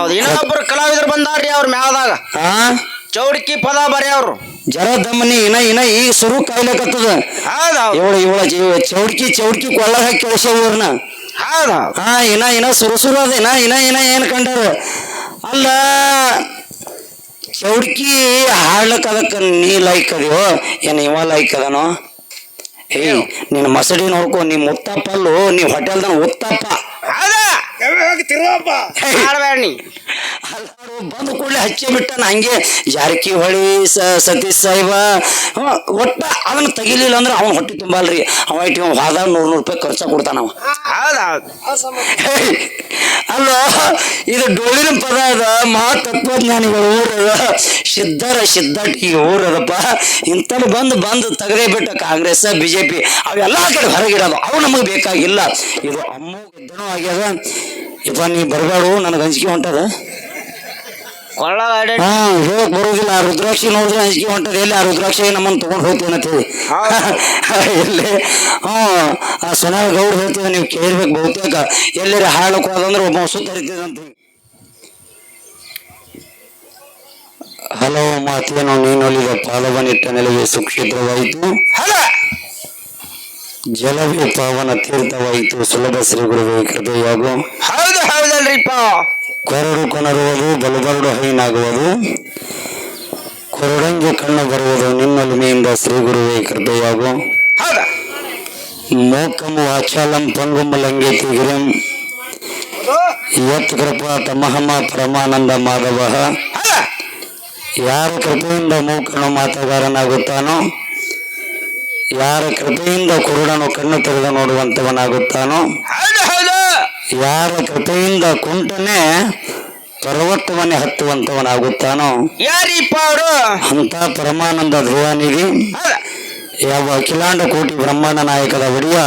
ಹೌದೌದು ಇನ್ನೊಬ್ಬರು ಕಲಾವಿದರು ಬಂದಾರ್ರಿ ಅವ್ರ ಮ್ಯಾಲದಾಗ ಹಾ ಚೌಡ್ಕಿ ಪದ ಬರೀ ಅವ್ರು ಜರ ದಮ್ಮನಿ ಇನ್ನ ಈಗ ಶುರು ಕಾಯ್ಲಕತ್ತದ. ಹೌದೌದು ಇವಳ ಚೌಡ್ಕಿ ಕೊಳ್ಳ ಹಾಕಿ ಕಳಿಸ ಇವ್ರನ್ನ. ಹೌದೌದು ಹಾ ಇನ್ನ ಶುರು ಅದ ಇನ್ನ ಏನ್ ಕಂಡಾರ ಅಲ್ಲ. ಚೌಡ್ಕಿ ಹಾಡ್ಲಕ್ ಅದಕ್ಕ ನೀ ಲೈಕ್ ಅದೀವೋ ಏನ್ ಇವ ಲೈಕ್ ಅದನೋ? ನಿನ್ನ ಮಸಡಿ ನೋಡ್ಕೊ, ನೀ ಮುತ್ತಪ್ಪಲ್ಲು, ನೀ ಹೋಟೆಲ್ದಾಗ ಉತ್ತಪ್ಪ ಬಂದು ಕೂಡಲೇ ಹಚ್ಚಿ ಬಿಟ್ಟಾನ ಹಂಗೆ. ಜಾರಕಿಹೊಳಿ ಸತೀಶ್ ಸಾಹೇಬ ಒಟ್ಟ ಅದನ್ನ ತೆಗಿಲಿಲ್ಲ ಅಂದ್ರೆ ಅವನ್ ಹೊಟ್ಟೆ ತುಂಬಲ್ರಿ. ಅವ ಹೋದಾಗ 100 ರೂಪಾಯಿ ಖರ್ಚ ಕೊಡ್ತಾನವ. ಅಲ್ಲೋ ಇದು ಡೊಳ್ಳಿನ ಪದ ಅದ. ಮಹಾತತ್ವಜ್ಞಾನಿಗಳು ಊರದ ಸಿದ್ಧಟಿಗೆ ಊರದಪ್ಪ. ಇಂಥದ್ದು ಬಂದು ತೆಗದೇ ಬಿಟ್ಟ ಕಾಂಗ್ರೆಸ್ ಬಿಜೆಪಿ ಅವೆಲ್ಲ ಕಡೆ ಹೊರಗಿರೋದು. ಅವು ನಮಗೆ ಬೇಕಾಗಿಲ್ಲ. ಇದು ಅಮ್ಮ ಗೆದ್ದನೂ ಆಗ್ಯದ. ಇಪ್ಪ ನೀ ಬರಬೇಡು, ನನಗೆ ಅಂಜಿಕೆ ಹೊಂಟದ. ಹೋಗಕ್ ಬರುದಿಲ್ಲ. ಆ ರುದ್ರಾಕ್ಷಿ ನೋಡಿದ್ರೆ ಅಂಜಿಕೆ ಹೊಂಟದ. ಎಲ್ಲಿ ಆ ರುದ್ರಾಕ್ಷಿ ನಮ್ಮನ್ನು ತಗೊಂಡು ಹೋಗ್ತೀವಿ ಅಂತೇಳಿ ಎಲ್ಲಿ ಆ ಸೊನಾಳ ಗೌಡ್ ಹೇಳ್ತೀವಿ. ನೀವು ಕೇಳ್ಬೇಕು ಬಹುತೇಕ ಎಲ್ಲರ ಹಾಳಕ್ ಹೋದಂದ್ರೆ ಒಬ್ಬ ಸುತ್ತ ಹರಿತದಂತ. ಹಲವು ಮಾತೇನು ನೀನೊಲಿದ ಪಾದವನಿಟ್ಟ ನೆಲೆಗೆ ಸುಕ್ಷೇತ್ರವಾಯಿತು. ಜಲವೇ ಪಾವನ ತೀರ್ಥವಾಯಿತು. ಸುಲಭ ಶ್ರೀ ಗುರುವೇ ಕೃಪೆಯಾಗು. ಹೌದಲ್ರಿಪ್ಪ. ಕೊರಡು ಕೊನರುವುದು ಬಲಬರಡು ಹೈನಾಗುವುದು. ಕೊರಡಂಗೆ ಕಣ್ಣು ಬರುವುದು ನಿನ್ನೊಲಿಮೆಯಿಂದ ಶ್ರೀ ಗುರುವೇ ಕೃಪೆಯಾಗು. ಮೋಕಂ ವಾಚಾಲಂ ಪಂಗುಮಲಂಗೇತಿ ಗಿರಿಂ ಯತ್ ಕೃಪಾ ತಮಹಮ ಪರಮಾನಂದ ಮಾಧವ. ಯಾರ ಕೃಪೆಯಿಂದ ಮೂಕನು ಮಾತಗಾರನಾಗುತ್ತಾನೋ, ಯಾರ ಕೃಪೆಯಿಂದ ಕುರುಡನು ಕಣ್ಣು ತೆರೆದು ನೋಡುವಂತವನಾಗುತ್ತಾನೋ, ಯಾರ ಕೃಪೆಯಿಂದ ಕುಂಟನೆ ಪರ್ವತವನ್ನೇ ಹತ್ತುವಂತವನಾಗುತ್ತಾನೋ ಯಾರಿಪ್ಪ ಅವರು ಅಂತ ಪರಮಾನಂದ ಧ್ರುವನಿಗೆ ಯಾವ ಅಖಿಲಾಂಡ ಕೋಟಿ ಬ್ರಹ್ಮಾಂಡ ನಾಯಕದ ಒಡೆಯ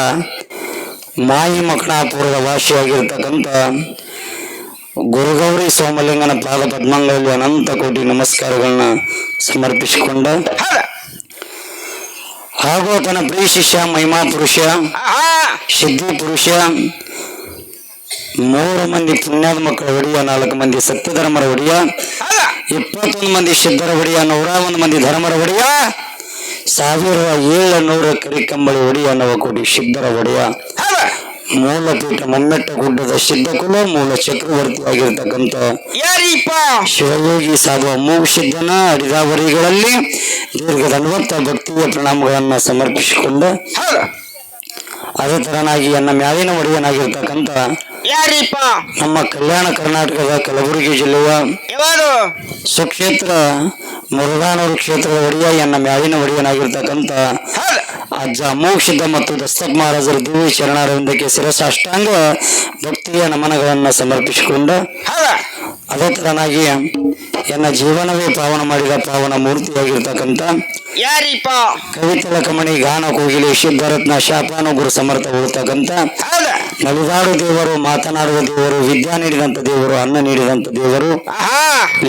ಮಾಯಿ ಮಕಣಾಪುರದ ವಾಸಿಯಾಗಿರ್ತಕ್ಕಂಥ ಗುರುಗೌರಿ ಸೋಮಲಿಂಗನ ಪಾದ ಪದ್ಮಂಗಲ್ಲಿ ಅನಂತ ಕೋಟಿ ನಮಸ್ಕಾರಗಳನ್ನ ಸಮರ್ಪಿಸಿಕೊಂಡ ಹಾಗೂ ತನ್ನ ಪ್ರಿಯ ಶಿಷ್ಯ ಮಹಿಮಾ ಪುರುಷ ಸಿದ್ಧಿ ಪುರುಷ 3 ಮಂದಿ ಪುಣ್ಯದ ಮಕ್ಕಳ ಒಡೆಯ, 4 ಮಂದಿ ಸತ್ಯಧರ್ಮರ ಒಡೆಯ, 21 ಮಂದಿ ಸಿದ್ಧರ ಒಡೆಯ, 101 ಮಂದಿ ಧರ್ಮರ ಒಡೆಯ, 1700 ಕರಿಕಂಬಳಿ ಒಡೆಯ, ನವಕೋಟಿ ಸಿದ್ಧರ ಒಡೆಯ, ಮೂಲಪೀಠ ಮಮ್ಮೆಟ್ಟ ಗುಡ್ಡದ ಸಿದ್ಧಕುಲ ಮೂಲ ಚಕ್ರವರ್ತಿ ಆಗಿರ್ತಕ್ಕಂಥ ಶಿವಯೋಗಿ ಸಾಧುವ ಮೂಗು ಸಿದ್ಧನ ಅಡಿದಾವರಿಗಳಲ್ಲಿ ದೀರ್ಘ ಭಕ್ತಿಯ ಪ್ರಣಾಮಗಳನ್ನ ಸಮರ್ಪಿಸಿಕೊಂಡ ಅದೇ ತರನಾಗಿ ನನ್ನ ಮ್ಯಾಲಿನ ಒಡೆಯನಾಗಿರ್ತಕ್ಕಂಥ ನಮ್ಮ ಕಲ್ಯಾಣ ಕರ್ನಾಟಕದ ಕಲಬುರಗಿ ಜಿಲ್ಲೆಯ ಸುಕ್ಷೇತ್ರ ಮುರುಘಾನೂರು ಕ್ಷೇತ್ರದ ಒಡೆಯ ಎನ್ನ ಮ್ಯಾಲಿನ ಒಡೆಯನಾಗಿರ್ತಕ್ಕಂಥ ಅಜ್ಜ ಅಮೋಘ ಸಿದ್ಧ ಮತ್ತು ದಸ್ತಕ್ ಮಹಾರಾಜರ ದಿವ್ಯ ಚರಣಾರವಿಂದಕ್ಕೆ ಶಿರಸಾಷ್ಟಾಂಗ ಭಕ್ತಿಯ ನಮನಗಳನ್ನು ಸಮರ್ಪಿಸಿಕೊಂಡ ಅದೇ ತರನಾಗಿ ಎನ್ನ ಜೀವನವೇ ಪಾವನ ಮಾಡಿದ ಪಾವನ ಮೂರ್ತಿಯಾಗಿರ್ತಕ್ಕಂಥ ಕವಿತಲಕಮಣಿ ಗಾನ ಕೋಗಿಲೆ ಸಿದ್ಧರತ್ನ ಶಾಪಾನು ಗುರು ಸಮರ್ಥ ಉಳ್ತಕ್ಕಂಥ ನಲಿದಾಡು ದೇವರು, ಮಾತನಾಡುವ ದೇವರು, ವಿದ್ಯಾ ನೀಡಿದಂತ ದೇವರು, ಅನ್ನ ನೀಡಿದಂತ ದೇವರು,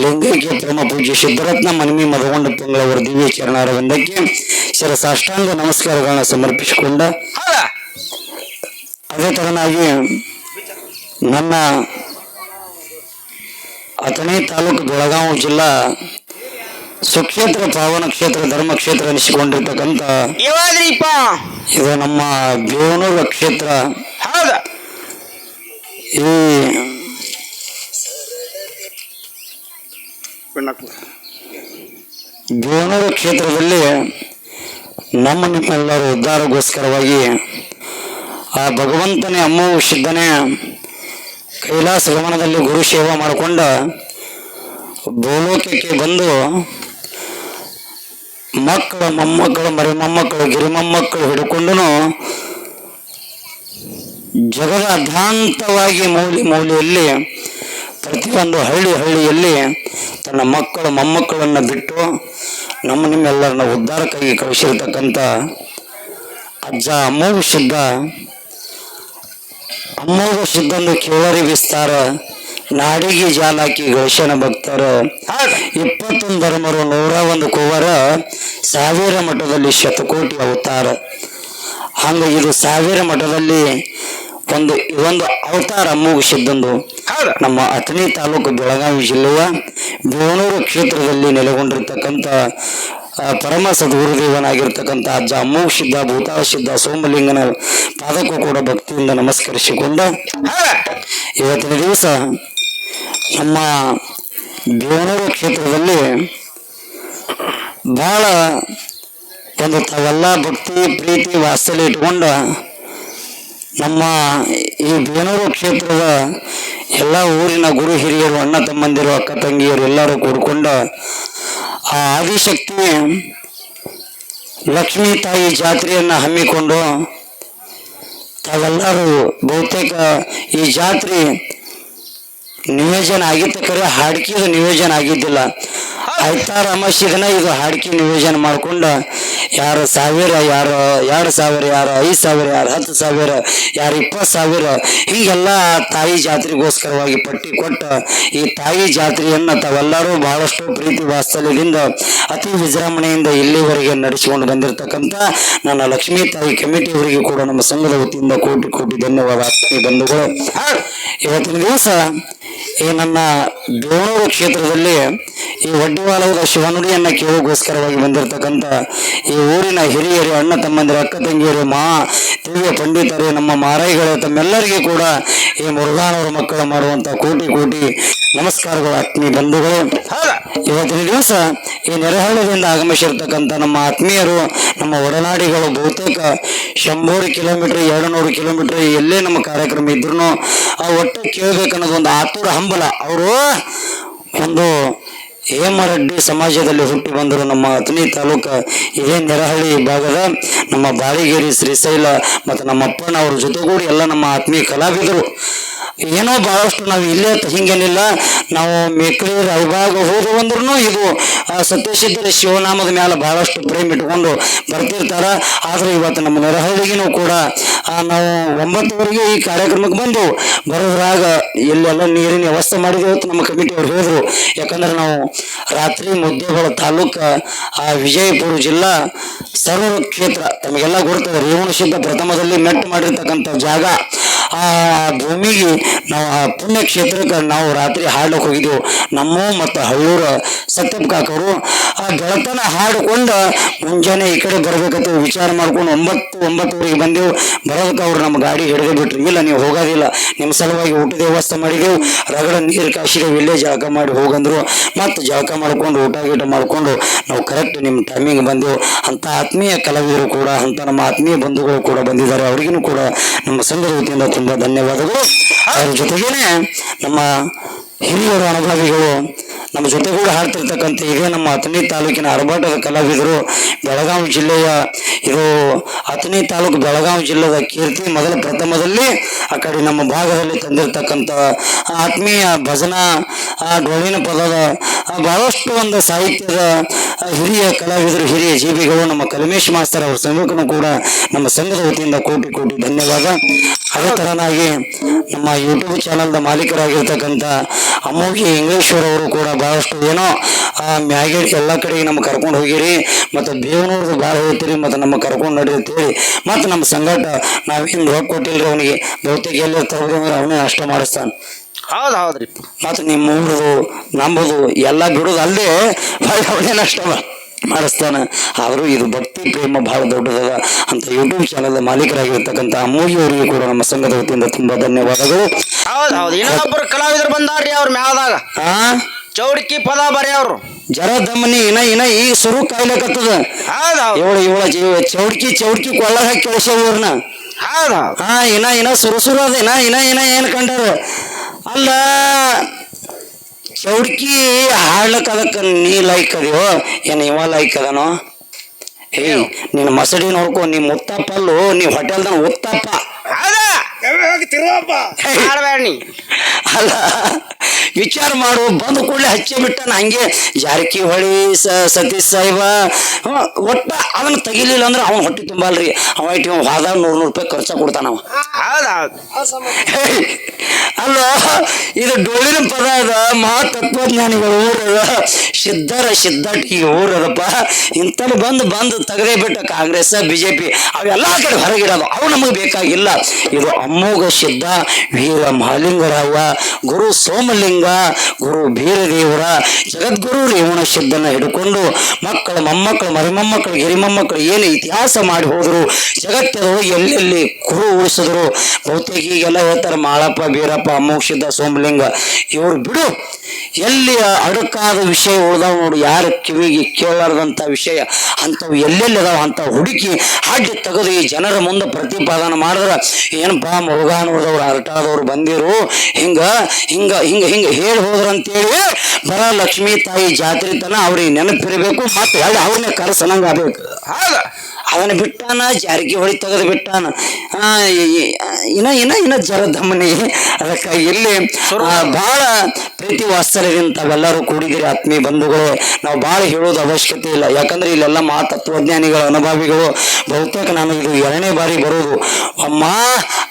ಲಿಂಗೈಕ್ಯ ಪರಮ ಪೂಜ್ಯ ಸಿದ್ಧರತ್ನ ಮನಮಿ ಮದಗೊಂಡ ಪಂಗಳವರ ದಿವ್ಯ ಚರಣಾರವಿಂದಕ್ಕೆ ಶಿರಸಾಷ್ಟಾಂಗ ನಮಸ್ಕಾರಗಳನ್ನ ಸಮರ್ಪಿಸಿಕೊಂಡ ಅದೇ ತರನಾಗಿ ನನ್ನ ಅಥಣಿ ತಾಲೂಕು ಬೆಳಗಾವಿ ಜಿಲ್ಲಾ ಸುಕ್ಷೇತ್ರ ಪಾವನ ಕ್ಷೇತ್ರ ಧರ್ಮ ಕ್ಷೇತ್ರ ಅನಿಸಿಕೊಂಡಿರ್ತಕ್ಕಂಥ ಇದು ನಮ್ಮ ಬೇವನೂರು ಕ್ಷೇತ್ರ. ಈ ಬೇವನೂರು ಕ್ಷೇತ್ರದಲ್ಲಿ ನಿಮ್ಮೆಲ್ಲರೂ ಉದ್ಧಾರಗೋಸ್ಕರವಾಗಿ ಆ ಭಗವಂತನೇ ಅಮ್ಮವು ಸಿದ್ಧನೇ ಕೈಲಾಸ ಗಮನದಲ್ಲಿ ಗುರು ಸೇವಾ ಮಾಡಿಕೊಂಡ ಭೂಲೋಕಕ್ಕೆ ಬಂದು ಮಕ್ಕಳು, ಮೊಮ್ಮಕ್ಕಳು, ಮರಿ ಮೊಮ್ಮಕ್ಕಳು, ಗಿರಿ ಮೊಮ್ಮಕ್ಕಳು ಹಿಡ್ಕೊಂಡು ಜಗದ ಅಧಾಂತವಾಗಿ ಮೂಲೆಯಲ್ಲಿ ಪ್ರತಿಯೊಂದು ಹಳ್ಳಿಯಲ್ಲಿ ತನ್ನ ಮಕ್ಕಳು ಮೊಮ್ಮಕ್ಕಳನ್ನು ಬಿಟ್ಟು ನಿಮ್ಮೆಲ್ಲರನ್ನ ಉದ್ಧಾರಕ್ಕಾಗಿ ಕಳಿಸಿರ್ತಕ್ಕಂಥ ಅಜ್ಜ ಅಮೋಘ ಸಿದ್ಧಂದು ಕೇಳರಿ ವಿಸ್ತಾರ ನಾಡಿಗೆ ಜಾಲಾಕಿ ಗಳಿಸನ ಭಕ್ತರ 21 ಧರ್ಮರು 101 ಕುವರ 1000 ಮಠದಲ್ಲಿ ಶತಕೋಟಿ ಅವತಾರ. ಹಂಗ ಇದು 1000 ಮಠದಲ್ಲಿ ಇದೊಂದು ಅವತಾರ ಮುಗಿಸಿದ್ದೊಂದು ಹೌದು ನಮ್ಮ ಅಥಣಿ ತಾಲೂಕು ಬೆಳಗಾವಿ ಜಿಲ್ಲೆಯ ಬೇವನೂರು ಕ್ಷೇತ್ರದಲ್ಲಿ ನೆಲೆಗೊಂಡಿರ್ತಕ್ಕಂಥ ಪರಮ ಸದ್ಗುರುದೇವನಾಗಿರ್ತಕ್ಕಂಥ ಅಜ್ಜ ಅಮೋಘ ಸಿದ್ಧ ಭೂತಾಳ ಸಿದ್ಧ ಸೋಮಲಿಂಗನ ಪಾದಕ್ಕೂ ಕೂಡ ಭಕ್ತಿಯಿಂದ ನಮಸ್ಕರಿಸಿಕೊಂಡ ಇವತ್ತಿನ ದಿವಸ ನಮ್ಮ ಬೇವನೂರು ಕ್ಷೇತ್ರದಲ್ಲಿ ಬಹಳ ಒಂದು ತಾವೆಲ್ಲ ಭಕ್ತಿ ಪ್ರೀತಿ ವಾತ್ಸಲ್ಯ ಇಟ್ಕೊಂಡ ನಮ್ಮ ಈ ಬೇವನೂರು ಕ್ಷೇತ್ರದ ಎಲ್ಲ ಊರಿನ ಗುರು ಹಿರಿಯರು ಅಣ್ಣ ತಮ್ಮಂದಿರು ಅಕ್ಕ ತಂಗಿಯರು ಎಲ್ಲರೂ ಕೂಡಿಕೊಂಡು ಆ ಆದಿಶಕ್ತಿ ಲಕ್ಷ್ಮೀ ತಾಯಿ ಜಾತ್ರೆಯನ್ನು ಹಮ್ಮಿಕೊಂಡು ತಾವೆಲ್ಲರೂ ಬಹುತೇಕ ಈ ಜಾತ್ರೆ ನಿಯೋಜನೆ ಆಗಿದ್ದ ಕರೆ ಹಾಡ್ಕಿದ ನಿಯೋಜನೆ ಆಗಿದ್ದಿಲ್ಲ ಐತಾರ ಅಮಾಸ್ಯೆ ದಿನ ಇದು ಹಾಡ್ಕಿ ನಿಯೋಜನೆ ಮಾಡ್ಕೊಂಡು ಯಾರು 1000 ಯಾರು 2000 ಯಾರು 5000 ಯಾರು 10,000 ಯಾರು 20,000 ಹೀಗೆಲ್ಲ ತಾಯಿ ಜಾತ್ರೆಗೋಸ್ಕರವಾಗಿ ಪಟ್ಟಿ ಕೊಟ್ಟ ಈ ತಾಯಿ ಜಾತ್ರೆಯನ್ನು ತಾವೆಲ್ಲರೂ ಬಹಳಷ್ಟು ಪ್ರೀತಿ ವಾತ್ಸಲ್ಯದಿಂದ ಅತಿ ವಿಜೃಂಭಣೆಯಿಂದ ಇಲ್ಲಿವರೆಗೆ ನಡೆಸಿಕೊಂಡು ಬಂದಿರತಕ್ಕಂಥ ನನ್ನ ಲಕ್ಷ್ಮೀ ತಾಯಿ ಕಮಿಟಿಯವರಿಗೆ ಕೂಡ ನಮ್ಮ ಸಂಘದ ವತಿಯಿಂದ ಕೋಟಿ ಕೋಟಿ ಧನ್ಯವಾದ ಆತ್ಮೀಯ ಬಂಧುಗಳು. ಇವತ್ತಿನ ದಿವಸ ಈ ನನ್ನ ಬೇವನೂರು ಕ್ಷೇತ್ರದಲ್ಲಿ ಈ ಒಡ್ಡಿವಾಲದ ಶಿವನುಡಿಯನ್ನ ಕೇಳೋಗೋಸ್ಕರವಾಗಿ ಬಂದಿರತಕ್ಕಂಥ ಈ ಊರಿನ ಹಿರಿಯರು ಅಣ್ಣ ತಮ್ಮಂದಿರು ಅಕ್ಕ ತಂಗಿಯರು ದಿವ್ಯ ಪಂಡಿತರು ನಮ್ಮ ಮಾರಾಯಿಗಳು ತಮ್ಮೆಲ್ಲರಿಗೂ ಕೂಡ ಈ ಮುರುಘಾನವರ ಮಕ್ಕಳು ಮಾಡುವಂತ ಕೋಟಿ ಕೋಟಿ ನಮಸ್ಕಾರಗಳು ಆತ್ಮೀಯ ಬಂಧುಗಳು. ಇವತ್ತಿನ ದಿವಸ ಈ ನೆರೆಹಳ್ಳದಿಂದ ಆಗಮಿಸಿರ್ತಕ್ಕಂಥ ನಮ್ಮ ಆತ್ಮೀಯರು ನಮ್ಮ ಒಡನಾಡಿಗಳು ಬಹುತೇಕ 100 ಕಿಲೋಮೀಟರ್ 200 ಕಿಲೋಮೀಟರ್ ಎಲ್ಲೇ ನಮ್ಮ ಕಾರ್ಯಕ್ರಮ ಇದ್ರು ಆ ಒಟ್ಟು ಕೇಳಬೇಕನ್ನೋದು ಒಂದು ಆತುರ ಹಂಬಲ. ಅವರು ಒಂದು ಹೇಮರೆಡ್ಡಿ ಸಮಾಜದಲ್ಲಿ ಹುಟ್ಟಿ ಬಂದರು. ನಮ್ಮ ಅಥಣಿ ತಾಲೂಕು ಇದೇ ನೆರಹಳ್ಳಿ ಭಾಗದ ನಮ್ಮ ಬಾಳಿಗೇರಿ ಶ್ರೀಶೈಲ ಮತ್ತು ನಮ್ಮ ಅಪ್ಪನ ಅವ್ರ ಜೊತೆಗೂಡಿ ಎಲ್ಲ ನಮ್ಮ ಆತ್ಮೀಯ ಕಲಾವಿದರು. ಏನೋ ಬಹಳಷ್ಟು ನಾವು ಇಲ್ಲೇ ಹಿಂಗೇನಿಲ್ಲ, ನಾವು ಮೇಕಳಿ ರಾಯಬಾಗ ಹೋದು ಅಂದ್ರೂ ಇದು ಸತ್ಯಸಿದ್ಧರ ಶಿವನಾಮದ ಮೇಲೆ ಬಹಳಷ್ಟು ಪ್ರೇಮ ಇಟ್ಕೊಂಡು ಬರ್ತಿರ್ತಾರ. ಆದ್ರೆ ಇವತ್ತು ನಮ್ಮ ನೆರಹಳ್ಳಿಗೂ ಕೂಡ ನಾವು 9 ಈ ಕಾರ್ಯಕ್ರಮಕ್ಕೆ ಬಂದು ಬರೋದ್ರಾಗ ಇಲ್ಲೆಲ್ಲ ನೀರಿನ ವ್ಯವಸ್ಥೆ ಮಾಡಿದೆವು ಅಂತ ನಮ್ಮ ಕಮಿಟಿಯವ್ರು ಹೇಳಿದ್ರು. ಯಾಕಂದ್ರೆ ನಾವು ರಾತ್ರಿ ಮುದ್ದೇಬೇಳ ತಾಲೂಕು ವಿಜಯಪುರ ಜಿಲ್ಲಾ ಸರ್ವ ಕ್ಷೇತ್ರ ತಮಗೆಲ್ಲ ಗುರುತದೆ. ರೇವಣಸಿದ್ಧ ಪ್ರಥಮದಲ್ಲಿ ಮೆಟ್ಟು ಮಾಡಿರ್ತಕ್ಕಂಥ ಜಾಗ ಆ ಭೂಮಿಗೆ ನಾವು ಆ ಪುಣ್ಯ ಕ್ಷೇತ್ರಕ್ಕೆ ನಾವು ರಾತ್ರಿ ಹಾಡ್ಲಿಕ್ಕೆ ಹೋಗಿದ್ದೆವು. ನಮ್ಮ ಮತ್ತು ಹಳ್ಳೂರ ಸತ್ಯಪ್ಪ ಕಾಕವರು ಆ ಬೆಳತನ ಹಾಡಿಕೊಂಡು ಮುಂಜಾನೆ ಈ ಕಡೆ ಬರ್ಬೇಕಂತ ವಿಚಾರ ಮಾಡ್ಕೊಂಡು 9:09 ಬಂದೆವು. ಬರೋದಕ್ಕೆ ಅವ್ರು ನಮ್ಮ ಗಾಡಿ ಹಿಡಿದು ಬಿಟ್ರು. ಇಲ್ಲ ನೀವು ಹೋಗೋದಿಲ್ಲ, ನಿಮ್ಮ ಸಲುವಾಗಿ ಊಟದ ವ್ಯವಸ್ಥೆ ಮಾಡಿದೆವು, ರಗಡ ನೀರು ಕಾಸಿದೆವು, ಇಲ್ಲೇ ಜಳಕ ಮಾಡಿ ಹೋಗಂದ್ರು. ಮತ್ತು ಜಳಕ ಮಾಡ್ಕೊಂಡು ಊಟ ಗೀಟ ಮಾಡ್ಕೊಂಡು ನಾವು ಕರೆಕ್ಟ್ ನಿಮ್ಮ ಟೈಮಿಂಗ್ ಬಂದೆವು. ಅಂತ ಆತ್ಮೀಯ ಕಲಾವಿದರು ಕೂಡ ಅಂತ ನಮ್ಮ ಆತ್ಮೀಯ ಬಂಧುಗಳು ಕೂಡ ಬಂದಿದ್ದಾರೆ. ಅವ್ರಿಗೂ ಕೂಡ ನಮ್ಮ ಸಂಘದ ವತಿಯಿಂದ ತುಂಬಾ ಧನ್ಯವಾದಗಳು. ಅದ್ರ ಜೊತೆಗೇನೆ ನಮ್ಮ ಹಿರಿಯರು ಅನುಭವಿಗಳು ನಮ್ಮ ಜೊತೆಗೂಡಿ ಹಾಡ್ತಿರ್ತಕ್ಕಂಥ ಇದೇ ನಮ್ಮ ಅಥಣಿ ತಾಲೂಕಿನ ಅರಬಾಟದ ಕಲಾವಿದರು, ಬೆಳಗಾವಿ ಜಿಲ್ಲೆಯ ಇದು ಅಥಣಿ ತಾಲೂಕು ಬೆಳಗಾವಿ ಜಿಲ್ಲೆದ ಕೀರ್ತಿ ಮೊದಲ ಪ್ರಥಮದಲ್ಲಿ ಆ ಕಡೆ ನಮ್ಮ ಭಾಗದಲ್ಲಿ ತಂದಿರತಕ್ಕಂಥ ಆತ್ಮೀಯ ಭಜನಾ ಡೊಳ್ಳಿನ ಪದದ ಬಹಳಷ್ಟು ಒಂದು ಸಾಹಿತ್ಯದ ಹಿರಿಯ ಕಲಾವಿದರು, ಹಿರಿಯ ಜೀವಿಗಳು ನಮ್ಮ ಕಲ್ಮೇಶ್ ಮಾಸ್ತರ್ ಅವರ ಸಂಘಕ್ಕೂ ಕೂಡ ನಮ್ಮ ಸಂಘದ ವತಿಯಿಂದ ಕೋಟಿ ಕೋಟಿ ಧನ್ಯವಾದ. ಅದೇ ತರನಾಗಿ ನಮ್ಮ ಯೂಟ್ಯೂಬ್ ಚಾನಲ್ದ ಮಾಲೀಕರಾಗಿರ್ತಕ್ಕಂಥ ಅಮೋಘಿ ಇಂಗ್ಲೇಶ್ವರ್ ಅವರು ಕೂಡ ಬಹಳಷ್ಟು ಏನೋ ಮ್ಯಾಗೇಡಿ ಎಲ್ಲ ಕಡೆಗೆ ನಮ್ಮ ಕರ್ಕೊಂಡು ಹೋಗಿರಿ ಮತ್ತು ಬೇವನೂರ್ದು ಭಾಳ ಹೇಳ್ತೀರಿ ಮತ್ತು ನಮ್ಮ ಕರ್ಕೊಂಡು ನಡೀತೀರಿ ಮತ್ತು ನಮ್ಮ ಸಂಘಟ ನಾವೇನು ರೊಕ್ಕ ಕೊಟ್ಟಿಲ್ರಿ ಅವನಿಗೆ, ಬಹುತೇಕ ಎಲ್ಲಿ ತರೋದಂದ್ರೆ ಅವನೇ ನಷ್ಟ ಮಾಡಿಸ್ತಾನೆ. ಹೌದ್ರಿ. ಮತ್ತು ನಿಮ್ಮ ಊರದು ನಂಬುದು ಎಲ್ಲ ಬಿಡೋದು ಅಲ್ಲದೆ ಅವನೇ ನಷ್ಟ ಮಾಡಿಸ್ತಾನೆ. ಆದರೂ ಇದು ಭಕ್ತಿ ಪ್ರೇಮ ಬಹಳ ದೊಡ್ಡದದ ಅಂತ ಯೂಟ್ಯೂಬ್ ಚಾನಲ್ ಮಾಲೀಕರಾಗಿರ್ತಕ್ಕಂಥ ಅಮೋಘಿ ಅವರಿಗೆ ಕೂಡ ನಮ್ಮ ಸಂಘದ ವತಿಯಿಂದ ತುಂಬಾ ಧನ್ಯವಾದಗಳು. ಹೌದೌದು. ಇನ್ನೊಬ್ಬರು ಕಲಾವಿದರು ಬಂದಾರ್ರಿ ಅವ್ರ ಮ್ಯಾಲ್ದಾಗ ಚೌಡ್ಕಿ ಪದ ಬರೀ ಅವ್ರು ಜರ ದಮ್ಮನಿ ಇನ್ನ ಈ ಸುರು ಕಾಯ್ಲಕತ್ತದ. ಇವಳ ಚೌಡ್ಕಿ ಕೊಳ್ಳ ಹಾಕಿ ಕಳಿಸೋರ್ನ. ಇನ್ನ ಸುರು ಅದ ಇನ್ನ ಏನ್ ಕಂಡಾರ ಅಲ್ಲ. ಚೌಡ್ಕಿ ಹಾಡ್ಲಕ್ಕ ಅದಕ್ಕೆ ನೀ ಲೈಕ್ ಅದೀವೋ ಏನ್ ಇವ ಲೈಕ್ ಅದನೋ? ನಿನ್ನ ಮಸಡಿ ನೋಡ್ಕೊ, ನೀ ಮುತ್ತಪ್ಪಲ್ಲು, ನೀ ಹೋಟೆಲ್ದ ಉತ್ತಪ್ಪ ಅಲ್ಲ. ವಿಚಾರ ಮಾಡು, ಬಂದು ಕೂಡಲೇ ಹಚ್ಚಿ ಬಿಟ್ಟಾನ ಹಂಗೆ ಜಾರಕಿಹೊಳಿ ಸತೀಶ್ ಸಾಹೇಬ. ಒಟ್ಟ ಅವನ್ನ ತೆಗಿಲಿಲ್ಲ ಅಂದ್ರೆ ಅವನ್ ಹೊಟ್ಟೆ ತುಂಬಲ್ರಿ. ಅವ ಇಟ್ಟು ವಾದ 100 ರೂಪಾಯಿ ಖರ್ಚ ಕೊಡ್ತಾನವ. ಅಲ್ಲ, ಇದು ಡೊಳ್ಳಿನ ಪದ ಅದ, ಮಹಾತತ್ವಜ್ಞಾನಿಗಳು ಊರದ ಸಿದ್ಧಟ್ಟಿಗೆ ಊರದಪ್ಪ. ಇಂಥಲ್ಲಿ ಬಂದು ತೆಗದೇ ಬಿಟ್ಟ ಕಾಂಗ್ರೆಸ್ BJP ಅವೆಲ್ಲ ಕಡೆ ಹೊರಗಿಡೋದು ಅವು ನಮಗೆ ಬೇಕಾಗಿಲ್ಲ. ಇದು ಅಮೋಘ ಅಮೋಘ ಸಿದ್ಧ ವೀರ ಮಹಾಲಿಂಗರಾಯ ಗುರು ಸೋಮಲಿಂಗ ಗುರು ಬೀರದೇವರ ಜಗದ್ಗುರು ರೇವಣ ಸಿದ್ಧನ ಹಿಡ್ಕೊಂಡು ಮಕ್ಕಳು ಮೊಮ್ಮಕ್ಕಳು ಮರಿಮೊಮ್ಮಕ್ಕಳು ಗಿರಿಮೊಮ್ಮಕ್ಕಳು ಏನು ಇತಿಹಾಸ ಮಾಡಿ ಹೋದರು, ಜಗತ್ತದೊಳಗೆ ಎಲ್ಲೆಲ್ಲಿ ಕುರು ಉಳಿಸಿದ್ರು. ಬಹುತೇಕ ಈಗೆಲ್ಲ ಹೇಳ್ತಾರೆ ಮಾಳಪ್ಪ ಬೀರಪ್ಪ ಅಮೋಘ ಸಿದ್ಧ ಸೋಮಲಿಂಗ ಇವ್ರು ಬಿಡು, ಎಲ್ಲಿ ಅಡಕಾದ ವಿಷಯ ಉಳ್ದಾವ್ ನೋಡು, ಯಾರು ಕಿವಿಗೆ ಕೇಳಾರ್ದಂಥ ವಿಷಯ ಅಂಥವು ಎಲ್ಲೆಲ್ಲಿ ಅದಾವ ಅಂತ ಹುಡುಕಿ ಹಾಡಿ ತೆಗೆದು ಈ ಜನರ ಮುಂದೆ ಪ್ರತಿಪಾದನೆ ಮಾಡಿದ್ರೆ ಏನಪ್ಪಾ ಮುರುಘಾನೂರದವ್ರು ಅರಟಾದವ್ರು ಬಂದಿರು ಹಿಂಗ ಹಿಂಗ ಹಿಂಗ ಹಿಂಗ ಹೇಳಿ ಹೋದ್ರಂತೇಳಿ ಬರ ಲಕ್ಷ್ಮೀ ತಾಯಿ ಜಾತ್ರೆ ತನ ಅವ್ರಿಗೆ ನೆನಪಿರಬೇಕು, ಮತ್ತೆ ಅವ್ರನ್ನೇ ಕರೆಸನಂಗ ಆಗ್ಬೇಕು. ಅದನ್ನ ಬಿಟ್ಟಾನ, ಜಾರಕಿಹೊಳಿ ತೆಗೆದು ಬಿಟ್ಟಾನ. ಇನ್ನ ಜರ ದಮ್ಮನಿ. ಅದಕ್ಕಾಗಿ ಇಲ್ಲಿ ಬಹಳ ಪ್ರೀತಿ ವಾತ್ಸಲ್ಯದಿಂದ ತಾವೆಲ್ಲರೂ ಕೂಡಿದಿರಿ ಆತ್ಮೀಯ ಬಂಧುಗಳೇ. ನಾವು ಭಾಳ ಹೇಳೋದು ಅವಶ್ಯಕತೆ ಇಲ್ಲ, ಯಾಕಂದ್ರೆ ಇಲ್ಲೆಲ್ಲ ತತ್ವಜ್ಞಾನಿಗಳು ಅನುಭವಿಗಳು. ಬಹುತೇಕ ನಾನು ಇದು 2ನೇ ಬಾರಿ ಬರೋದು. ಅಮ್ಮ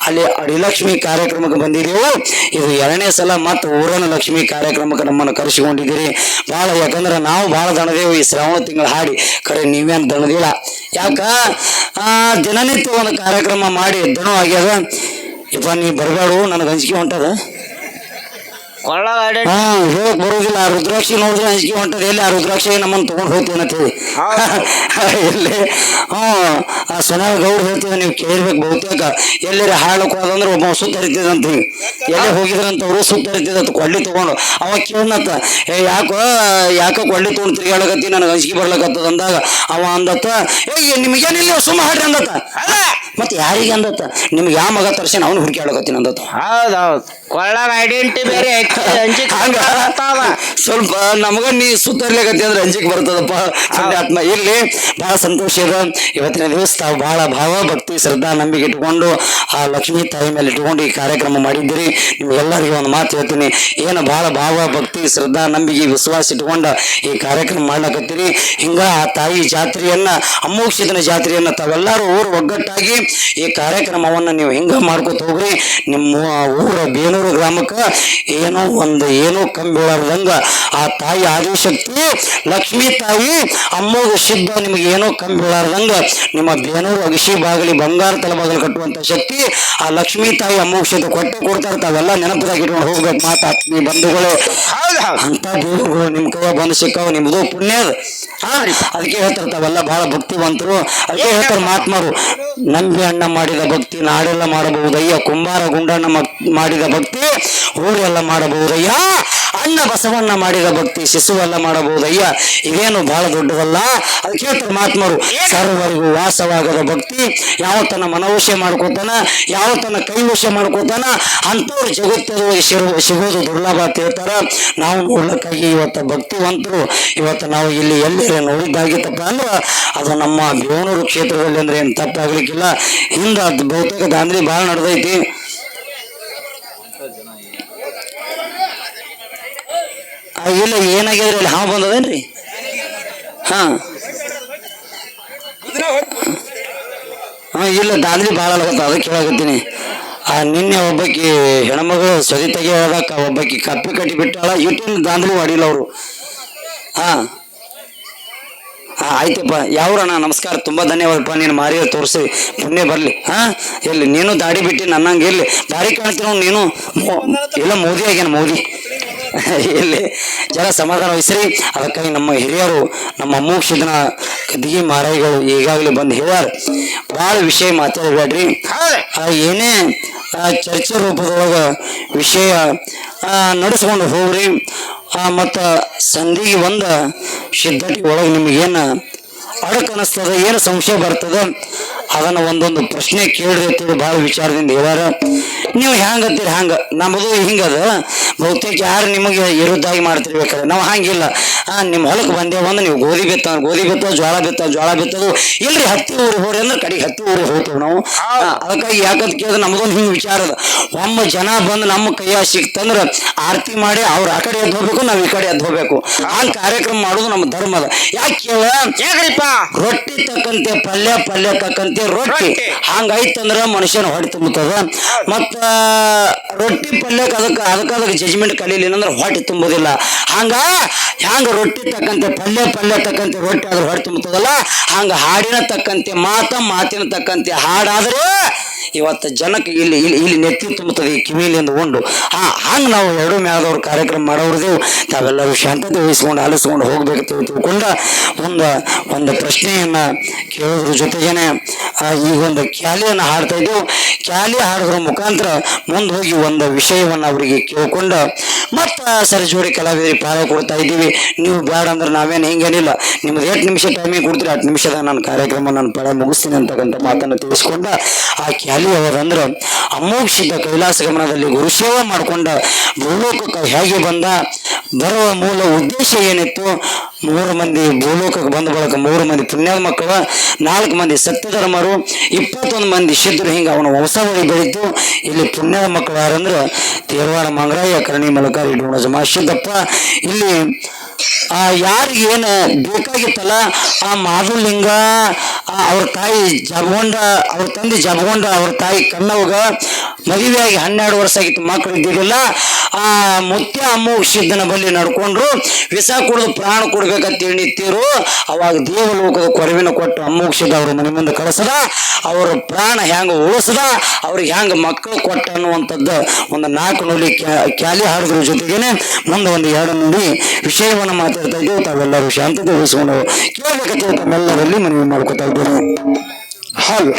ಅಲ್ಲಿ ಅಡಿಲಕ್ಷ್ಮಿ ಕಾರ್ಯಕ್ರಮಕ್ಕೆ ಬಂದಿದ್ದೆವು, ಇದು 2ನೇ ಸಲ ಮತ್ತು ಊರನ ಲಕ್ಷ್ಮಿ ಕಾರ್ಯಕ್ರಮಕ್ಕೆ ನಮ್ಮನ್ನು ಕರೆಸಿಕೊಂಡಿದ್ದೀರಿ ಭಾಳ. ಯಾಕಂದ್ರೆ ನಾವು ಭಾಳ ದಣದೇವು ಈ ಶ್ರಾವಣ ತಿಂಗಳು ಹಾಡಿ, ಕರೆ ನೀವೇನು ದಣದಿಲ್ಲ. ಯಾಕ ದಿನನಿತ್ಯ ಒಂದು ಕಾರ್ಯಕ್ರಮ ಮಾಡಿ ದಣ ಆಗ್ಯದ. ಇಪ್ಪ ನೀ ಬರಬೇಡು, ನನಗೆ ಅಂಜಿಕೆ ಹೊಂಟದ. ಹೇಳಕ್ ಬರೋದಿಲ್ಲ. ಆ ರುದ್ರಾಕ್ಷಿ ನೋಡಿದ್ರೆ ಅಂಜಿಕೆ ಹೊಂಟದ. ಎಲ್ಲಿ ಆ ರುದ್ರಾಕ್ಷಿ ನಮ್ಮನ್ನು ತಗೊಂಡು ಹೋಗ್ತೀವಿ ಅಂತೇಳಿ ಎಲ್ಲಿ ಆ ಸೊನಾಳ ಗೌಡ್ ಹೇಳ್ತೀವಿ, ನೀವು ಕೇಳಿರ್ಬೇಕು. ಬಹುತೇಕ ಎಲ್ಲರ ಹಾಳಕ್ಕೆ ಹೋದಂದ್ರೆ ಒಬ್ಬ ಸುತ್ತ ಹರಿತಿದಂತ, ಎಲ್ಲೇ ಹೋಗಿದ್ರಂತವ್ರು ಸುತ್ತ ಹರಿತಿದಂತ ಕೊಳ್ಳಿ ತಗೊಂಡು. ಅವ ಕೇಳನತ್ತ, ಯಾಕೋ ಕೊಳ್ಳಿ ತಗೊಂಡು ತಿರುಗಾಡಕತ್ತಿ, ನನಗೆ ಅಂಜಿಕೆ ಬರ್ಲಕತ್ತದ ಅಂದಾಗ ಅವ ಅಂದತ್ತ, ನಿಮಗೇನಿಲ್ಲ ಸುಮ್ಮ ಹಾಡ್ರಿ ಅಂದತ್ತ. ಮತ್ತೆ ಯಾರಿಗೆ ಅಂದತ್ತ, ನಿಮ್ಗೆ ಯಾವ ಮಗ ತರ್ಸೇನ ಅವನು ಹುಡುಕಾಡಕತ್ತೀನಿ ಅಂದತ್ತ. ಹೌದೌದು, ಕೊಳ್ಳಾಗ ಐಡೆಂಟಿ ಬೇರೆ ಸ್ವಲ್ಪ ನಮಗ ನೀ ಸುತ್ತರ್ಲಿಕತ್ತಿ ಅಂದ್ರೆ ಅಂಜಿಕೆ ಬರ್ತದಪ್ಪ ಆತ್ಮ. ಇಲ್ಲಿ ಬಹಳ ಸಂತೋಷ ಇದೆ. ಇವತ್ತಿನ ದಿವಸ ತಾವು ಬಹಳ ಭಾವ ಭಕ್ತಿ ಶ್ರದ್ಧಾ ನಂಬಿಕೆ ಇಟ್ಕೊಂಡು ಆ ಲಕ್ಷ್ಮೀ ತಾಯಿ ಮೇಲೆ ಇಟ್ಕೊಂಡು ಈ ಕಾರ್ಯಕ್ರಮ ಮಾಡಿದ್ದೀರಿ. ನಿಮ್ಗೆಲ್ಲರಿಗೂ ಒಂದು ಮಾತು ಹೇಳ್ತೀನಿ, ಏನು ಬಹಳ ಭಾವ ಭಕ್ತಿ ಶ್ರದ್ಧಾ ನಂಬಿಕೆ ವಿಶ್ವಾಸ ಇಟ್ಕೊಂಡ ಈ ಕಾರ್ಯಕ್ರಮ ಮಾಡ್ಲಕತ್ತೀರಿ. ಹಿಂಗ ಆ ತಾಯಿ ಜಾತ್ರೆಯನ್ನ, ಅಮೋಘ ಸಿದ್ಧನ ಜಾತ್ರೆಯನ್ನ ತಾವೆಲ್ಲರೂ ಊರು ಒಗ್ಗಟ್ಟಾಗಿ ಈ ಕಾರ್ಯಕ್ರಮವನ್ನ ನೀವು ಹಿಂಗ ಮಾಡ್ಕೊತ ಹೋಗ್ರಿ. ನಿಮ್ಮ ಊರ ಬೇನೂರು ಗ್ರಾಮಕ್ಕೆ ಏನೋ ಕಮ್ಮಿ ಬೀಳಾರ್ದಂಗ ಆ ತಾಯಿ ಆದಿಶಕ್ತಿ ಲಕ್ಷ್ಮೀ ತಾಯಿ ಅಮೋಘ ಸಿದ್ಧ ನಿಮಗೆ ಏನೋ ಕಮ್ಮಿ ಬೀಳಾರ್ದಂಗ ನಿಮ್ಮ ಬೇನೂರು ಅಗಶಿ ಬಾಗಲಿ ಬಂಗಾರ ತಲೆಬಾಗಲು ಕಟ್ಟುವಂತ ಶಕ್ತಿ ಆ ಲಕ್ಷ್ಮೀ ತಾಯಿ ಅಮೋಘ ಸಿದ್ಧ ಕೊಡ್ತಾರೆ. ತಾವೆಲ್ಲ ನೆನಪದಾಗಿ ಇಟ್ಕೊಂಡು ಹೋಗ್ಬೇಕು ಮಾತಾಡ್ತೀನಿ ಬಂಧುಗಳು. ಅಂತ ದೇವರುಗಳು ನಿಮ್ ಕೈ ಬಂದು ಸಿಕ್ಕಾವ, ನಿಮ್ದು ಪುಣ್ಯದ. ಅದಕ್ಕೆ ಹೇಳ್ತಾರೆ ತಾವೆಲ್ಲ ಬಹಳ ಭಕ್ತಿವಂತರು. ಅದಕ್ಕೆ ಹೇಳ್ತಾರೆ ಮಹಾತ್ಮರು, ನಂಬಿ ಅಣ್ಣ ಮಾಡಿದ ಭಕ್ತಿ ನಾಡೆಲ್ಲ ಮಾಡಬಹುದಯ್ಯ, ಕುಂಬಾರ ಗುಂಡಣ್ಣ ಮಾಡಿದ ಭಕ್ತಿ ಊರೆಲ್ಲ ಮಾಡಬಹುದಯ್ಯ, ಅಣ್ಣ ಬಸವಣ್ಣ ಮಾಡಿದ ಭಕ್ತಿ ಶಿಶುವೆಲ್ಲ ಮಾಡಬಹುದಯ್ಯ. ಇದೇನು ಬಹಳ ದೊಡ್ಡದಲ್ಲ. ಅದಕ್ಕೆ ಹೇಳ್ತಾರೆ ಮಹಾತ್ಮರು, ಸರ್ವರಿಗೂ ವಾಸವಾಗದ ಭಕ್ತಿ ಯಾವತ್ತನ ಮನವಶ ಮಾಡ್ಕೋತಾನ, ಯಾವತ್ತನ ಕೈವಶ ಮಾಡ್ಕೋತಾನ, ಅಂಥವ್ರು ಜಗತ್ತೊಳಗೆ ಸಿಗೋದು ದುರ್ಲಭ ಅಂತ ಹೇಳ್ತಾರ. ನಾವು ನೋಡ್ಲಿಕ್ಕಾಗಿ ಇವತ್ತು ಭಕ್ತಿವಂತರು ಇವತ್ತು ನಾವು ಇಲ್ಲಿ ಎಲ್ಲೇ ನೋಡಿದ್ದಾಗಿತ್ತಪ್ಪ ಅಂದ್ರೆ ಅದು ನಮ್ಮ ಬೇವನೂರು ಕ್ಷೇತ್ರದಲ್ಲಿ ಅಂದ್ರೆ ಏನು ತಪ್ಪಾಗ್ಲಿಕ್ಕಿಲ್ಲ. ಹಿಂದ ಬಹುತೇಕ ದಾಂಧಲಿ ಭಾಳ ನಡೆದೈತಿ. ಇಲ್ಲ ಏನಾಗ್ಯದ್ರಿ, ಇಲ್ಲಿ ಹಾವು ಬಂದದೇನ್ರಿ? ಇಲ್ಲ ದಾಂಧಲಿ ಭಾಳ ಆಗತ್ತ, ಅದಕ್ಕೆ ಹೇಳಕತ್ತೀನಿ. ನಿನ್ನೆ ಒಬ್ಬಾಕಿ ಹೆಣ್ಮಗಳು ಸದಿ ತೆಗಿಯೋದಕ್ಕ ಒಬ್ಬಾಕಿ ಕಪ್ಪಿ ಕಟ್ಟಿ ಬಿಟ್ಟಾಳ. ಇಟ್ಟಿನ ದಾಂಧಲಿ ಮಾಡಿಲ್ಲ ಅವರು. ಆಯ್ತಪ್ಪ. ಯಾವ್ರಣ್ಣ? ನಮಸ್ಕಾರ, ತುಂಬಾ ಧನ್ಯವಾದಪ್ಪ. ನೀನು ಮಾರಿಯ ತೋರಿಸಿ ಪುಣ್ಯ ಬರ್ಲಿ. ಎಲ್ಲಿ ನೀನು ದಾಡಿ ಬಿಟ್ಟು ನನ್ನಂಗೆ ಎಲ್ಲಿ ದಾರಿ ಕಾಣ್ತೀರ ನೀನು? ಇಲ್ಲ ಮೋದಿ ಆಗ್ಯಾನ, ಮೋದಿ. ಇಲ್ಲಿ ಜನ ಸಮಾಧಾನ ವಹಿಸ್ರಿ. ಅದಕ್ಕಾಗಿ ನಮ್ಮ ಹಿರಿಯರು, ನಮ್ಮ ಅಮೋಘ ಸಿದ್ಧನ ಗದ್ದಿಗೆ ಮಾರಾಯಿಗಳು ಈಗಾಗಲೇ ಬಂದು ಹೇಳ್ಯಾರ, ಭಾಳ ವಿಷಯ ಮಾತಾಡಬೇಡ್ರಿ. ಏನೇ ಚರ್ಚೆ ರೂಪದೊಳಗ ವಿಷಯ ನಡೆಸ್ಕೊಂಡು ಹೋಗ್ರಿ. ಮತ್ತು ಸಂಧಿಗೆ ಬಂದ ಸಿದ್ಧಟಿ ಒಳಗೆ ನಿಮಗೇನು ಅಡಕ್ ಅನಿಸ್ತದ, ಏನು ಸಂಶಯ ಬರ್ತದ, ಅದನ್ನು ಒಂದೊಂದು ಪ್ರಶ್ನೆ ಕೇಳ್ರಿ ಅಂತೇಳಿ ಭಾಳ ವಿಚಾರದಿಂದ ಹೇಳ್ಯಾರ. ನೀವು ಹ್ಯಾಂಗತ್ತೀರಿ ಹಂಗೆ, ನಮ್ಮದು ಹಿಂಗದ. ಬಹುತೇಕ ಯಾರು ನಿಮಗೆ ವಿರುದ್ಧಾಗಿ ಮಾಡ್ತಿರ್ಬೇಕಾದ್ರೆ ನಾವು ಹಂಗಿಲ್ಲ. ನಿಮ್ಮ ಹೊಲಕ್ಕೆ ಬಂದೇವಂದ್ರೆ ನೀವು ಗೋಧಿ ಬಿತ್ತೋ, ಜೋಳ ಬಿತ್ತೋದು ಇಲ್ರಿ, ಹತ್ತಿ ಊರಿಗೆ ಹೋರಿ ಅಂದ್ರೆ ಕಡೆಗೆ ಹತ್ತಿ ಊರಿಗೆ ಹೋಗ್ತೇವೆ ನಾವು. ಅದಕ್ಕಾಗಿ ಯಾಕಂತ ಕೇಳಿದ್ರೆ ನಮ್ದೊಂದು ಹಿಂಗೆ ವಿಚಾರ ಅದ. ಒಮ್ಮ ಜನ ಬಂದು ನಮ್ಮ ಕೈಯಾಗ ಸಿಕ್ತಂದ್ರೆ ಆರತಿ ಮಾಡಿ ಅವ್ರು ಆ ಕಡೆ ಎದ್ದು ಹೋಗ್ಬೇಕು, ನಾವು ಈ ಕಡೆ ಎದ್ದು ಹೋಗ್ಬೇಕು. ಹಂಗೆ ಕಾರ್ಯಕ್ರಮ ಮಾಡೋದು ನಮ್ಮ ಧರ್ಮ ಅದ. ಯಾಕೆ ಕೇಳ್ರಿಪ್ಪ, ರೊಟ್ಟಿ ತಕ್ಕಂತೆ ಪಲ್ಯ ತಕ್ಕಂತೆ ರೊಟ್ಟಿ ಹಂಗಾಯ್ತಂದ್ರ ಮನುಷ್ಯನ ಹೊಟ್ಟೆ ತುಂಬುತ್ತದ. ಮತ್ತ ರೊಟ್ಟಿ ಪಲ್ಯಕ್ಕೆ ಅದಕ್ಕೆ ಜಜ್ಮೆಂಟ್ ಕಲೀಲಿಲ್ಲ ಅಂದ್ರೆ ಹೊಟ್ಟೆ ತುಂಬೋದಿಲ್ಲ. ಹಂಗ ಹ್ಯಾಂಗ ರೊಟ್ಟಿ ತಕ್ಕಂತೆ ಪಲ್ಯ ತಕ್ಕಂತೆ ರೊಟ್ಟಿ ಆದ್ರೆ ಹೊಟ್ಟೆ ತುಂಬುತ್ತದಲ್ಲ, ಹಂಗ ಹಾಡಿನ ತಕ್ಕಂತೆ ಮಾತಿನ ತಕ್ಕಂತೆ ಹಾಡಾದ್ರೆ ಇವತ್ತು ಜನಕ್ಕೆ ಇಲ್ಲಿ ಇಲ್ಲಿ ಇಲ್ಲಿ ನೆತ್ತಿ ತುಂಬುತ್ತದೆ ಈ ಕಿವಿಲಿಂದ ಉಂಡು. ಹಂಗ ನಾವು ಎರಡು ಮೇಳದವ್ರ ಕಾರ್ಯಕ್ರಮ ಮಾಡೋರ್ದೇವು. ತಾವೆಲ್ಲರೂ ಶಾಂತತೆ ವಹಿಸ್ಕೊಂಡು ಆಲಿಸ್ಕೊಂಡು ಹೋಗ್ಬೇಕು ತಿಳ್ಕೊಂಡ ಒಂದು ಪ್ರಶ್ನೆಯನ್ನ ಕೇಳೋದ್ರ ಜೊತೆಗೇನೆ ಈಗ ಒಂದು ಕ್ಯಾಲಿಯನ್ನು ಹಾಡ್ತಾ ಇದ್ದೆವು. ಕ್ಯಾಲಿ ಹಾಡೋದ್ರ ಮುಖಾಂತರ ಮುಂದೆ ಹೋಗಿ ಒಂದು ವಿಷಯವನ್ನ ಅವರಿಗೆ ಕೇಳ್ಕೊಂಡ ಮತ್ತ ಸರಜೋಡಿ ಕಲಾವಿದರಿಗೆ ಪ್ರಾಯ ಕೊಡ್ತಾ ಇದ್ದೀವಿ. ನೀವು ಬೇಡ ಅಂದ್ರೆ ನಾವೇನು ಹಿಂಗೇನಿಲ್ಲ, ನಿಮ್ದು 8 ನಿಮಿಷ ಟೈಮಿಗೆ ಕೊಡ್ತೀರಿ, 8 ನಿಮಿಷದ ನನ್ನ ಕಾರ್ಯಕ್ರಮ ನಾನು ಪ್ರಾಯ ಮುಗಿಸ್ತೀನಿ ಅಂತಕ್ಕಂಥ ಮಾತನ್ನು ತಿಳಿಸ್ಕೊಂಡ ಆ ಕ್ಯಾಲಿ ಅವರಂದ್ರೆ ಅಮೋಘ ಕೈಲಾಸ ಗಮನದಲ್ಲಿ ಗುರುಸೇವೆ ಮಾಡ್ಕೊಂಡ ಭೂಲೋಕಕ್ಕೆ ಹೇಗೆ ಬಂದ, ಬರುವ ಮೂಲ ಉದ್ದೇಶ ಏನಿತ್ತು, 3 ಮಂದಿ ಭೂಲೋಕಕ್ಕೆ ಬಂದ ಬಳಕ 3 ಮಂದಿ ಪುಣ್ಯದ ಮಕ್ಕಳ, 4 ಮಂದಿ ಸತ್ಯಧರ್ಮರು, 21 ಮಂದಿ ಸಿದ್ಧರು, ಹಿಂಗೆ ಅವನ ವಂಶಾವಳಿ ಬೆಳೀತು. ಇಲ್ಲಿ ಪುಣ್ಯದ ಮಕ್ಕಳು ಯಾರಂದ್ರೆ ತೇರವಾಡ ಮಂಗರಾಯ, ಕರ್ಣಿ ಮಲಕಾರಿ, ಡೋಣ ಸಿದ್ದಪ್ಪ. ಇಲ್ಲಿ ಯಾರಿಗೆ ಏನು ಬೇಕಾಗಿತ್ತಲ್ಲ ಆ ಮಾಧುಲಿಂಗ, ಅವ್ರ ತಾಯಿ ಜಬಗೊಂಡ, ಅವ್ರ ತಂದೆ ಜಬಗೊಂಡ, ಅವ್ರ ತಾಯಿ ಕಣ್ಣವಾಗ ಮದುವೆಯಾಗಿ 12 ವರ್ಷ ಆಗಿತ್ತು, ಮಕ್ಕಳು ಇದ್ದಿರಲಿಲ್ಲ. ಆ ಮುತ್ಯ ಅಮ್ಮೋಗ ಸಿದ್ಧನ ಬಳಿ ನಡ್ಕೊಂಡ್ರು, ವಿಷ ಕುಡಿದು ಪ್ರಾಣ ಕೊಡ್ಬೇಕಂತ ನಿಂತಿರು. ಅವಾಗ ದೇವಲೋಕದ ಕೊರವಿನ ಕೊಟ್ಟು ಅಮ್ಮೋಗ ಸಿದ್ಧ ಅವ್ರ ಮನೆ ಮುಂದೆ ಕಳಿಸದ, ಅವ್ರ ಪ್ರಾಣ ಹೆಂಗ ಉಳಿಸದ, ಅವ್ರಿಗೆ ಹೆಂಗ ಮಕ್ಕಳು ಕೊಟ್ಟ ಅನ್ನುವಂಥದ್ದು ಒಂದು 4 ನುಡಿ ಕ್ಯಾಲಿ ಹಾಡಿದ್ರ ಜೊತೆಗೇನೆ ಮುಂದೆ ಒಂದು 2 ನುಡಿ ವಿಷಯವನ್ನು ಮಾತಾಡ್ತಾ ಇದ್ದೇವೆ. ತಾವೆಲ್ಲರೂ ಶಾಂತತೆ ವಹಿಸ್ಕೊಂಡು ಕೇಳಬೇಕಂತ ತಮ್ಮೆಲ್ಲರಲ್ಲಿ ಮನವಿ ಮಾಡ್ಕೊತಾ ಇದ್ದೇನೆ. ಹಾಗೆ